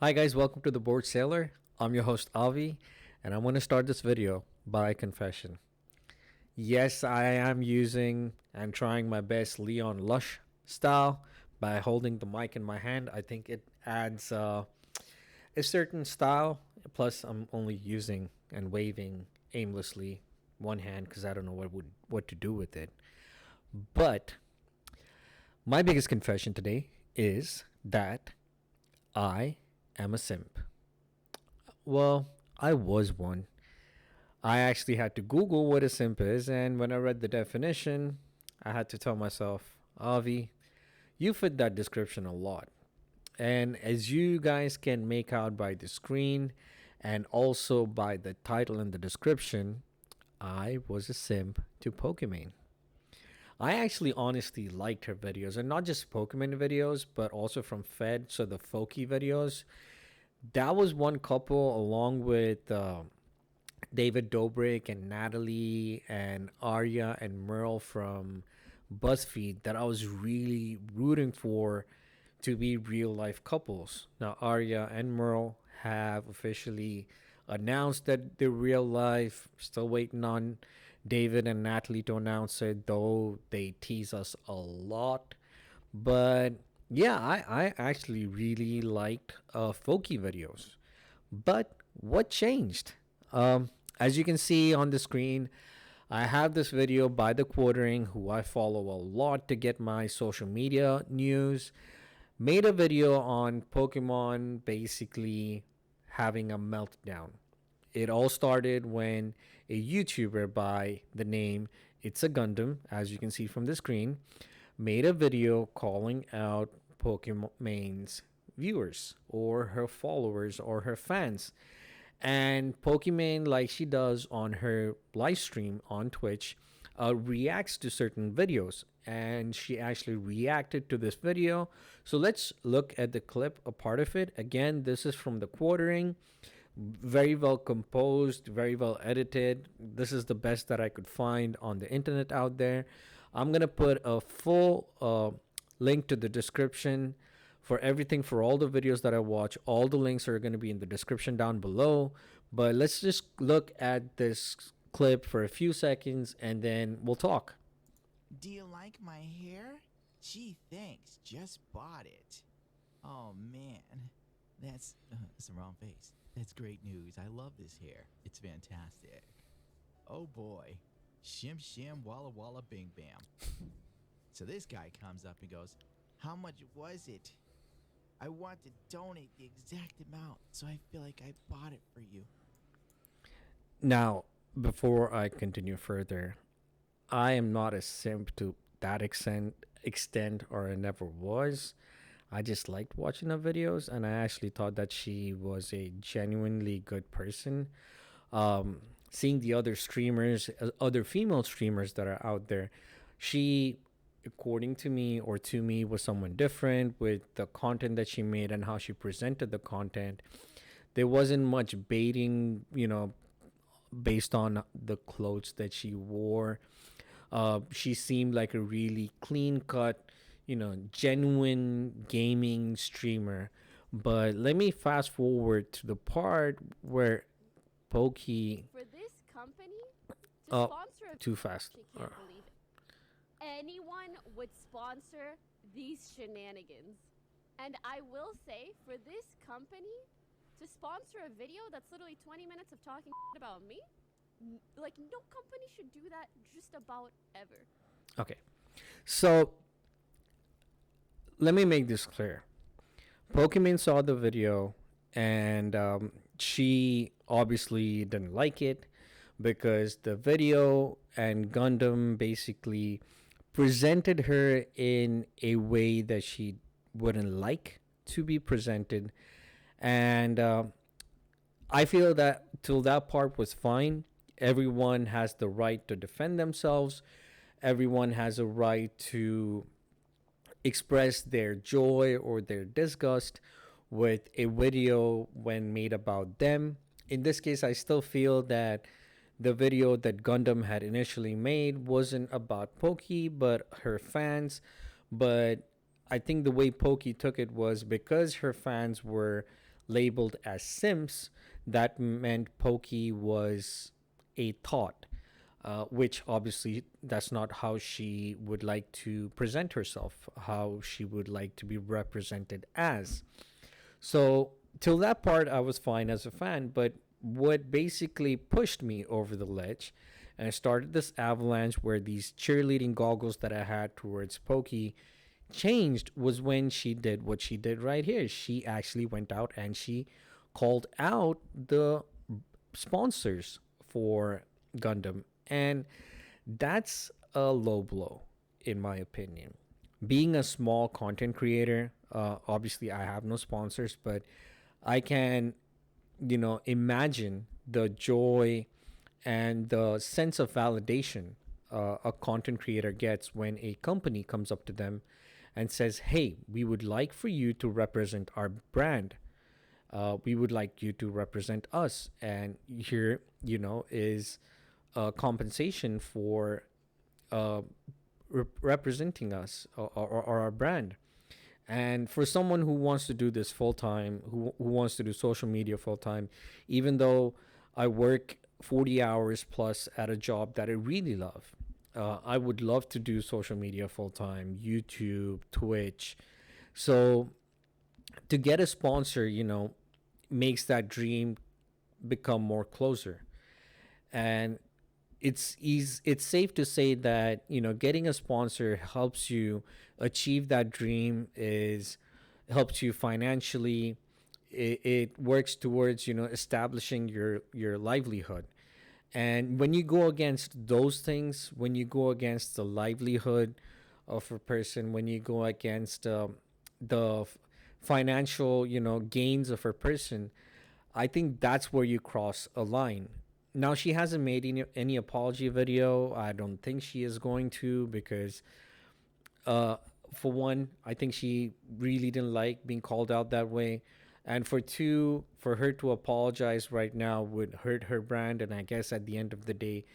Hi guys, welcome to the Board Sailor. I'm your host Avi, and I'm going to start this video by a confession. Yes, I am using and trying my best Leon Lush style by holding the mic in my hand. I think it adds a certain style. Plus, I'm only using and waving aimlessly one hand because I don't know what to do with it. But my biggest confession today is that I am a simp. Well, I was one. I actually had to Google what a simp is, and when I read the definition, I had to tell myself, Avi, you fit that description a lot. And as you guys can make out by the screen and also by the title and the description, I was a simp to Pokimane. I actually honestly liked her videos, and not just Pokemon videos, but also from Fed, so the folky videos. That was one couple along with David Dobrik and Natalie and Arya and Merle from BuzzFeed that I was really rooting for to be real life couples. Now, Arya and Merle have officially announced that they're real life. Still waiting on David and Natalie to announce it, though they tease us a lot. But yeah, I actually really liked folky videos. But what changed? As you can see on the screen, I have this video by The Quartering, who I follow a lot to get my social media news. Made a video on Pokemon basically having a meltdown. It all started when a YouTuber by the name It's a Gundam, as you can see from the screen, made a video calling out Pokimane's viewers or her followers or her fans. And Pokimane, like she does on her live stream on Twitch, reacts to certain videos. And she actually reacted to this video. So let's look at the clip, a part of it. Again, this is from The Quartering. Very well composed, very well edited. This is the best that I could find on the internet out there. I'm going to put a full link to the description for everything, for all the videos that I watch. All the links are going to be in the description down below. But let's just look at this clip for a few seconds and then we'll talk. Do you like my hair? Gee, thanks. Just bought it. Oh man, that's the wrong face. That's great news. I love this hair. It's fantastic. Oh boy, shim shim walla walla bing bam. So this guy comes up and goes, "How much was it? I want to donate the exact amount, so I feel like I bought it for you." Now, before I continue further, I am not a simp to that extent, or I never was. I just liked watching her videos, and I actually thought that she was a genuinely good person. Seeing the other streamers, other female streamers that are out there, she, according to me or to me, was someone different with the content that she made and how she presented the content. There wasn't much baiting, based on the clothes that she wore. She seemed like a really clean cut, genuine gaming streamer. But let me fast forward to the part where Pokey. For this company to Oh, sponsor a too fast. she can't believe it. Anyone would sponsor these shenanigans. And I will say, for this company to sponsor a video that's literally 20 minutes of talking about me, like no company should do that just about ever. Okay. So let me make this clear. Pokimane saw the video and she obviously didn't like it because the video and Gundam basically presented her in a way that she wouldn't like to be presented. And I feel that till that part was fine. Everyone has the right to defend themselves. Everyone has a right to express their joy or their disgust with a video when made about them. In this case, I still feel that the video that Gundam had initially made wasn't about Pokey, but her fans. But I think the way Pokey took it was because her fans were labeled as Simp's, that meant Pokey was a thought, which obviously that's not how she would like to present herself, how she would like to be represented as. So, till that part, I was fine as a fan, but what basically pushed me over the ledge and I started this avalanche where these cheerleading goggles that I had towards Pokey changed was when she did what she did right here. She actually went out and she called out the sponsors for Gundam. And that's a low blow, in my opinion. Being a small content creator, obviously, I have no sponsors, but I can, imagine the joy and the sense of validation a content creator gets when a company comes up to them and says, "Hey, we would like for you to represent our brand. We would like you to represent us." And here, is compensation for uh, representing us or our brand. And for someone who wants to do this full time, who wants to do social media full time, even though I work 40 hours plus at a job that I really love, I would love to do social media full time, YouTube, Twitch. So to get a sponsor, makes that dream become more closer. And it's safe to say that getting a sponsor helps you achieve that dream, is helps you financially. It works towards establishing your livelihood. And when you go against those things, when you go against the livelihood of a person, when you go against the financial gains of a person, I think that's where you cross a line. Now she hasn't made any apology video. I don't think she is going to, because uh for one, I think she really didn't like being called out that way. And for two, for her to apologize right now would hurt her brand. And I guess at the end of the day,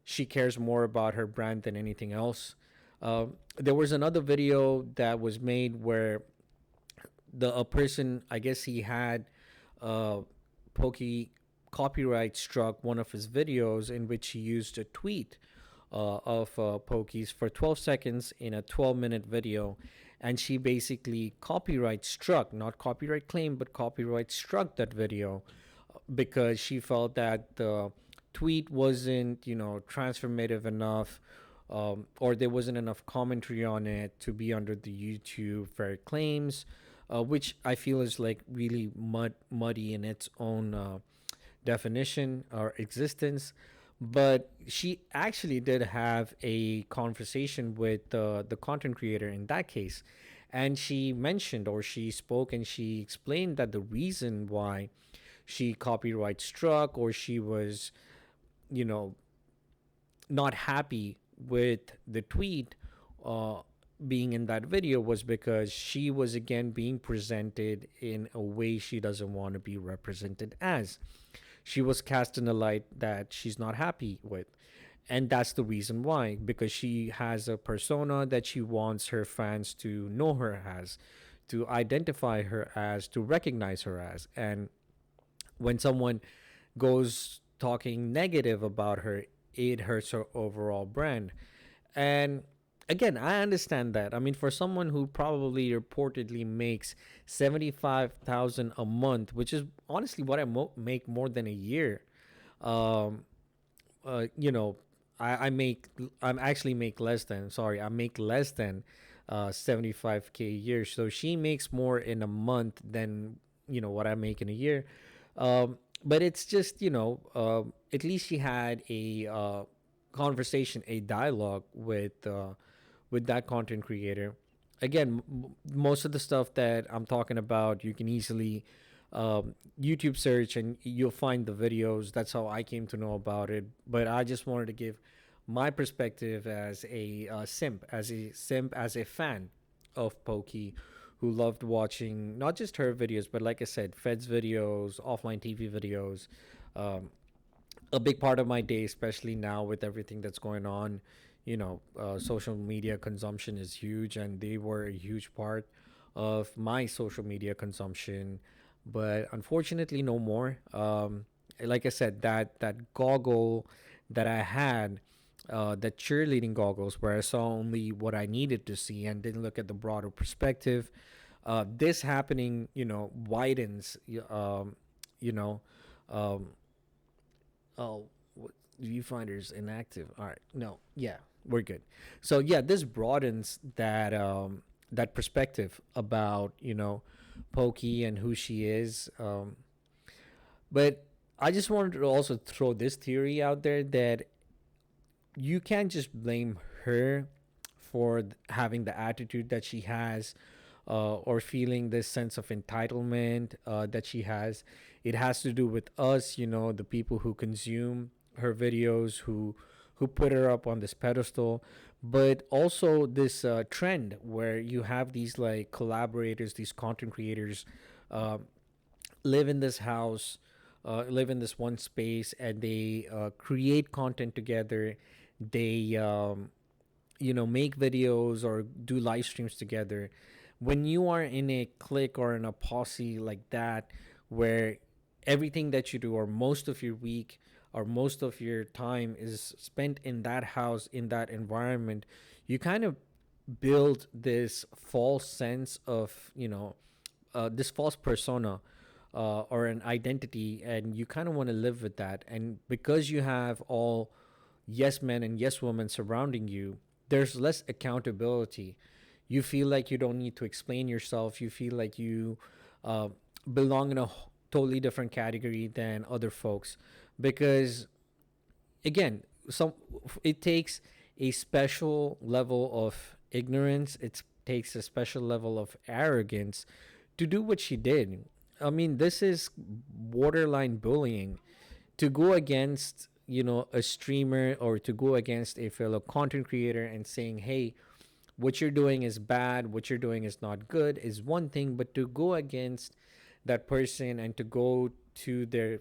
she cares more about her brand than anything else. There was another video that was made where the a person, I guess he had uh Pokey copyright struck one of his videos in which he used a tweet of Pokey's for 12 seconds in a 12-minute video. And she basically copyright struck, not copyright claim, but copyright struck that video because she felt that the tweet wasn't, transformative enough, or there wasn't enough commentary on it to be under the YouTube fair claims, which I feel is like really muddy in its own definition or existence. But she actually did have a conversation with the content creator in that case. And she mentioned, or she spoke and she explained that the reason why she copyright struck, or she was, you know, not happy with the tweet being in that video, was because she was again being presented in a way she doesn't want to be represented as. She was cast in a light that she's not happy with. And that's the reason why, because she has a persona that she wants her fans to know her as, to identify her as, to recognize her as. And when someone goes talking negative about her, it hurts her overall brand. And again, I understand that. I mean, for someone who probably reportedly makes 75,000 a month, which is honestly what I make more than a year. Um, you know, I make I'm actually make less than sorry I make less than 75K a year. So she makes more in a month than what I make in a year. But it's just at least she had a conversation, a dialogue with that content creator. Again, most of the stuff that I'm talking about, you can easily YouTube search and you'll find the videos. That's how I came to know about it. But I just wanted to give my perspective as a simp, as a fan of Pokey, who loved watching not just her videos, but like I said, Fed's videos, offline TV videos. Um, a big part of my day, especially now with everything that's going on. Social media consumption is huge, and they were a huge part of my social media consumption but unfortunately, no more. Like I said, that goggle that I had, the cheerleading goggles, where I saw only what I needed to see and didn't look at the broader perspective. This happening, widens, you know, um, oh, viewfinders inactive. All right, no, yeah, we're good. So yeah, this broadens that perspective about Pokey and who she is. But I just wanted to also throw this theory out there that you can't just blame her for having the attitude that she has, or feeling this sense of entitlement that she has. It has to do with us, the people who consume her videos, who put her up on this pedestal, but also this trend where you have these like collaborators, these content creators, uh, live in this house, live in this one space, and they create content together. They make videos or do live streams together. When you are in a clique or in a posse like that, where everything that you do or most of your week or most of your time is spent in that house, in that environment, you kind of build this false sense of, this false persona, or an identity, and you kind of want to live with that. And because you have all yes men and yes women surrounding you, there's less accountability. You feel like you don't need to explain yourself. You feel like you uh, belong in a totally different category than other folks, because again, some it takes a special level of ignorance. It takes a special level of arrogance to do what she did. I mean, this is borderline bullying. To go against, a streamer, or to go against a fellow content creator and saying, hey, what you're doing is bad, what you're doing is not good, is one thing. But to go against that person and to go to their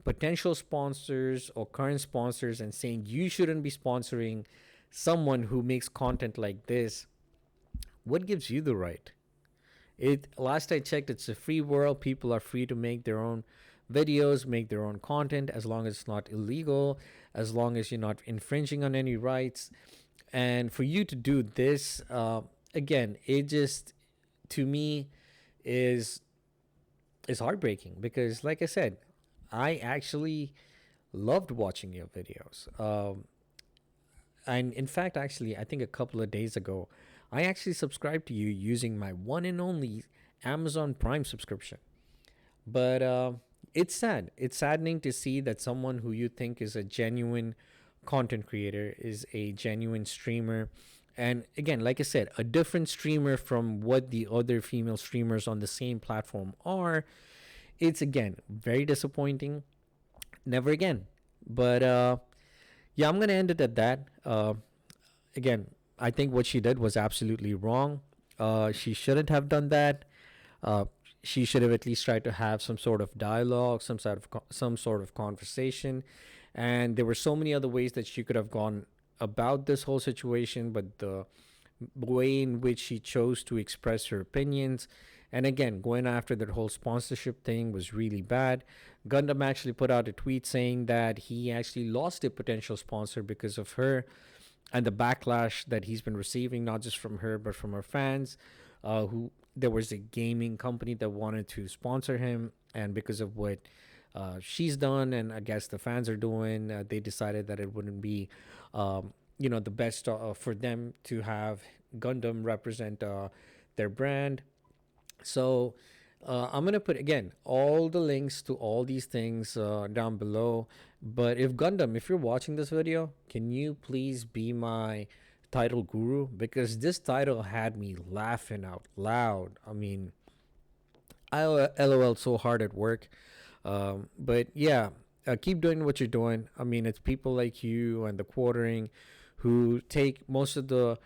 potential sponsors or current sponsors and saying you shouldn't be sponsoring someone who makes content like this, what gives you the right? It Last I checked, it's a free world. People are free to make their own videos, make their own content, as long as it's not illegal, as long as you're not infringing on any rights. And for you to do this, again, it just, to me, is is heartbreaking, because like I said, I actually loved watching your videos. And in fact, actually, I think a couple of days ago, I actually subscribed to you using my one and only Amazon Prime subscription. But it's sad. It's saddening to see that someone who you think is a genuine content creator, is a genuine streamer. And again, like I said, a different streamer from what the other female streamers on the same platform are. It's again very disappointing. Never again. But yeah, I'm gonna end it at that. Again, I think what she did was absolutely wrong. She shouldn't have done that. Uh, she should have at least tried to have some sort of dialogue, some sort of conversation. And there were so many other ways that she could have gone about this whole situation, but the way in which she chose to express her opinions, and again, going after that whole sponsorship thing, was really bad. Gundam actually put out a tweet saying that he actually lost a potential sponsor because of her, and the backlash that he's been receiving, not just from her but from her fans, who there was a gaming company that wanted to sponsor him, and because of what she's done, and I guess the fans are doing, they decided that it wouldn't be the best for them to have Gundam represent their brand. So I'm gonna put again all the links to all these things down below. But if you're watching this video, can you please be my title guru? Because this title had me laughing out loud. I mean, I LOL so hard at work. But yeah, keep doing what you're doing. I mean, it's people like you and the quartering who take most of the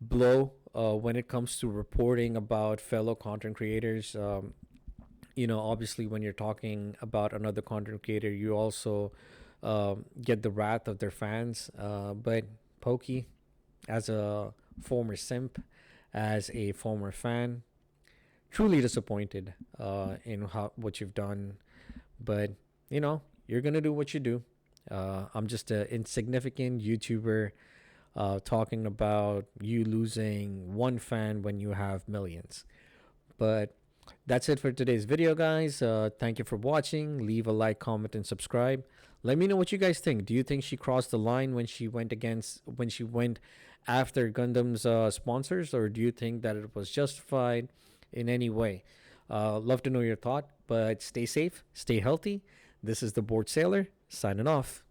blow when it comes to reporting about fellow content creators. Obviously, when you're talking about another content creator, you also get the wrath of their fans. But Pokey, as a former simp, as a former fan, truly disappointed in what you've done. But you're gonna do what you do. I'm just an insignificant YouTuber talking about you losing one fan when you have millions. But that's it for today's video, guys. Thank you for watching. Leave a like, comment, and subscribe. Let me know what you guys think. Do you think she crossed the line when she went after Gundam's sponsors, or do you think that it was justified in any way? Love to know your thought. But stay safe, stay healthy. This is the Bored Sailor signing off.